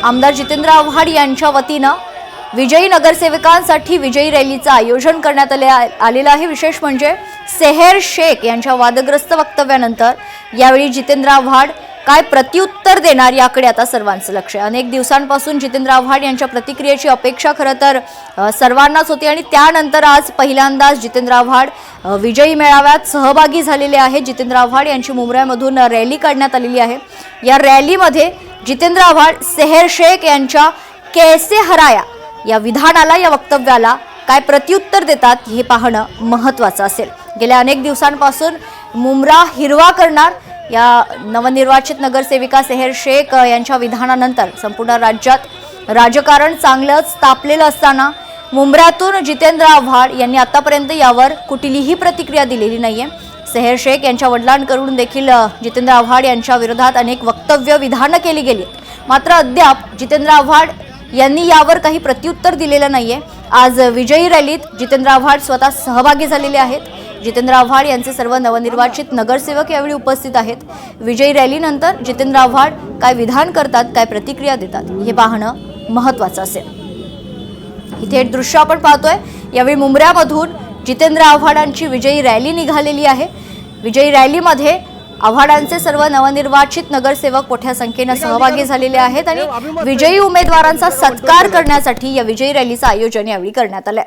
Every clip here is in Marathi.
आमदार जितेंद्र आव्हाड यांच्या वतीनं विजयी नगरसेवकांसाठी विजयी रॅलीचं आयोजन करण्यात आलेलं आहे। विशेष म्हणजे सेहेर शेख यांच्या वादग्रस्त वक्तव्यानंतर यावेळी जितेंद्र आव्हाड काय प्रत्युत्तर देणार याकडे आता सर्वांचं लक्ष आहे। अनेक दिवसांपासून जितेंद्र आव्हाड यांच्या प्रतिक्रियेची अपेक्षा खरं तर सर्वांनाच होती आणि त्यानंतर आज पहिल्यांदाच जितेंद्र आव्हाड विजयी मेळाव्यात सहभागी झालेले आहेत। जितेंद्र आव्हाड यांची मुंब्र्यामधून रॅली काढण्यात आलेली आहे। या रॅलीमध्ये जितेंद्र आव्हाड सेहेर शेख यांच्या कैसे हराया या विधानाला, या वक्तव्याला काय प्रत्युत्तर देतात हे पाहणं महत्त्वाचं असेल। गेल्या अनेक दिवसांपासून मुंब्रा हिरवा करणार या नवनिर्वाचित नगरसेविका सेहेर शेख यांच्या विधानानंतर संपूर्ण राज्यात राजकारण चांगलंच तापलेलं असताना मुंब्र्यातून जितेंद्र आव्हाड यांनी आतापर्यंत यावर कुठलीही प्रतिक्रिया दिलेली नाहीये। सेहेर शेख यांच्या वडिलांकडून देखील जितेंद्र आव्हाड यांच्या विरोधात अनेक वक्तव्य विधानं केली गेली, मात्र अद्याप जितेंद्र आव्हाड यांनी यावर काही प्रत्युत्तर दिलेलं नाहीये। आज विजयी रॅलीत जितेंद्र आव्हाड स्वतः सहभागी झालेले आहेत। जितेंद्र आव्हाड यांचे सर्व नवनिर्वाचित नगरसेवक यावेळी उपस्थित आहेत। विजयी रॅलीनंतर जितेंद्र आव्हाड काय विधान करतात, काय प्रतिक्रिया देतात हे पाहणं महत्त्वाचं असेल। इथे एक दृश्य आपण पाहतोय। यावेळी मुंब्र्यामधून जितेंद्र आव्हाडांची विजयी रॅली निघालेली आहे। विजयी रॅलीमध्ये आव्हाडांचे सर्व नवनिर्वाचित नगरसेवक मोठ्या संख्येने सहभागी झालेले आहेत आणि विजयी उमेदवारांचा सत्कार करण्यासाठी या विजयी रॅलीचं आयोजन यावेळी करण्यात आलंय।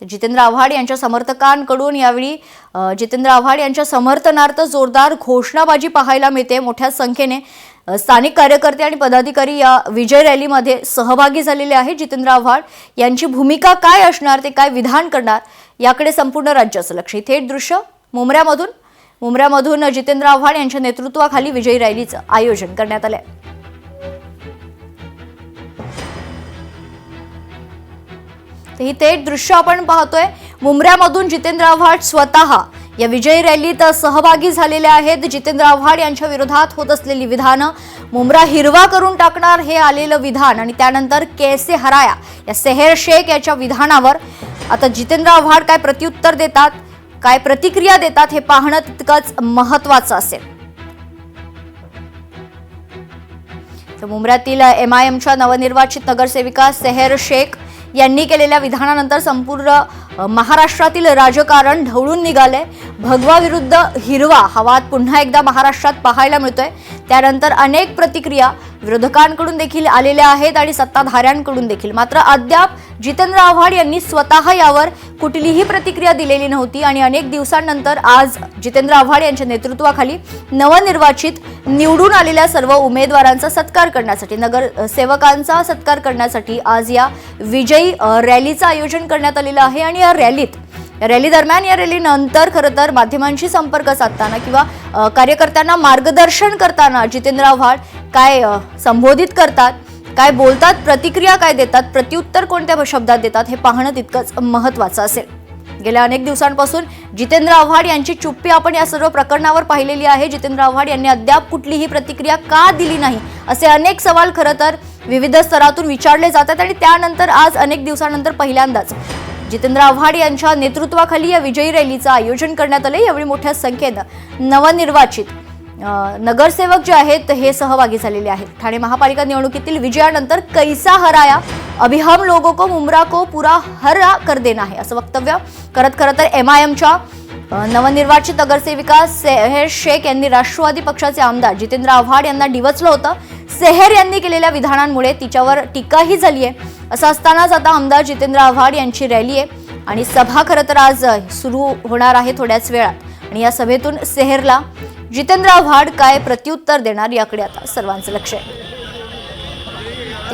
जितेंद्र आव्हाड यांच्या समर्थकांकडून यावेळी जितेंद्र आव्हाड यांच्या समर्थनार्थ जोरदार घोषणाबाजी पाहायला मिळते। मोठ्या संख्येने स्थानिक कार्यकर्ते आणि पदाधिकारी या विजय रॅलीमध्ये सहभागी झालेले आहेत। जितेंद्र आव्हाड यांची भूमिका काय असणार, ते काय विधान करणार याकडे संपूर्ण राज्याचं लक्ष। थेट दृश्य मुंब्र्यामधून जितेंद्र आव्हाड यांच्या नेतृत्वाखाली विजयी रॅलीचं आयोजन करण्यात आलंय। ही थेट दृश्य आपण पाहतोय। मुंब्र्यामधून जितेंद्र आव्हाड स्वतः या विजयी रॅलीत सहभागी झालेले आहेत। जितेंद्र आव्हाड यांच्या विरोधात होत असलेली विधानं, मुंब्रा हिरवा करून टाकणार हे आलेलं विधान आणि त्यानंतर कैसे हराया या सेहेर शेख याच्या विधानावर आता जितेंद्र आव्हाड काय प्रत्युत्तर देतात, काय प्रतिक्रिया देतात हे पाहणं तितकंच महत्त्वाचं असेल। मुंब्र्यातील MIMच्या नवनिर्वाचित नगरसेविका सेहेर शेख यांनी केलेल्या विधानानंतर संपूर्ण महाराष्ट्रातील राजकारण ढवळून निघाले। भगवा विरुद्ध हिरवा हा वाद पुन्हा एकदा महाराष्ट्रात पाहायला मिळतोय। त्यानंतर अनेक प्रतिक्रिया विरोधकांकडून देखील आलेल्या आहेत आणि सत्ताधाऱ्यांकडून देखील, मात्र अद्याप जितेंद्र आव्हाड यांनी स्वतः यावर कुठलीही प्रतिक्रिया दिलेली नव्हती आणि अनेक दिवसांनंतर आज जितेंद्र आव्हाड यांच्या नेतृत्वाखाली नवनिर्वाचित निवडून आलेल्या सर्व उमेदवारांचा सत्कार करण्यासाठी, नगरसेवकांचा सत्कार करण्यासाठी आज या विजयी रॅलीचं आयोजन करण्यात आलेलं आहे। आणि या रॅली दरम्यान, या रॅलीनंतर खरं तर माध्यमांशी संपर्क साधताना किंवा कार्यकर्त्यांना मार्गदर्शन करताना जितेंद्र आव्हाड काय संबोधित करतात, काय बोलतात, प्रतिक्रिया काय देतात, प्रत्युत्तर कोणत्या शब्दात देतात हे पाहणं तितकंच महत्त्वाचं असेल। गेल्या अनेक दिवसांपासून जितेंद्र आव्हाड यांची चुप्पी आपण या सर्व प्रकरणावर पाहिलेली आहे। जितेंद्र आव्हाड यांनी अद्याप कुठलीही प्रतिक्रिया का दिली नाही असे अनेक सवाल खरं तर विविध स्तरातून विचारले जातात आणि त्यानंतर आज अनेक दिवसांनंतर पहिल्यांदाच जितेंद्र आव्हाड यांच्या नेतृत्वाखाली या विजयी रॅलीचं आयोजन करण्यात आले। यावेळी मोठ्या संख्येनं नवनिर्वाचित नगरसेवक जे आहेत हे सहभागी झालेले आहेत। ठाणे महापालिका निवडणुकीतील विजयानंतर कैसा हराया, अभी हम लोगों को मुंब्रा को पूरा हरा कर देना है असं वक्तव्य करत खरं तर MIMच्या नवनिर्वाचित नगरसेविका सेहेर शेख यांनी राष्ट्रवादी पक्षाचे आमदार जितेंद्र आव्हाड यांना डिवचलं होतं। सेहेर यांनी केलेल्या विधानांमुळे तिच्यावर टीकाही झाली आहे। असं असतानाच आता आमदार जितेंद्र आव्हाड यांची रॅली आहे आणि सभा खरं तर आज सुरू होणार आहे थोड्याच वेळात आणि या सभेतून सेहेरला जितेंद्र आव्हाड काय प्रत्युत्तर देणार याकडे आता सर्वांचं लक्ष आहे।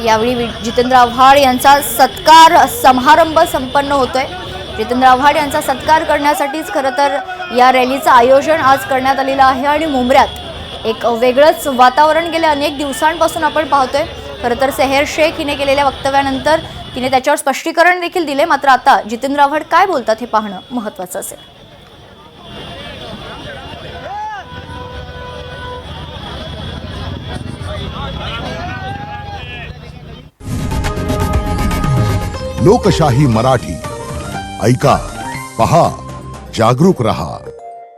यावेळी जितेंद्र आव्हाड यांचा सत्कार समारंभ संपन्न होतोय। जितेंद्र आव्हाड यांचा सत्कार करण्यासाठीच खरं तर या रॅलीचं आयोजन आज करण्यात आलेलं आहे आणि मुंब्र्यात एक वेगळंच वातावरण गेल्या अनेक दिवसांपासून आपण पाहतोय। खरं तर सेहेर शेख हिने केलेल्या वक्तव्यानंतर तिने त्याच्यावर स्पष्टीकरण देखील दिले, मात्र आता जितेंद्र आव्हाड काय बोलतात हे पाहणं महत्त्वाचं असेल। लोकशाही मराठी ऐका, पहा, जागरूक रहा.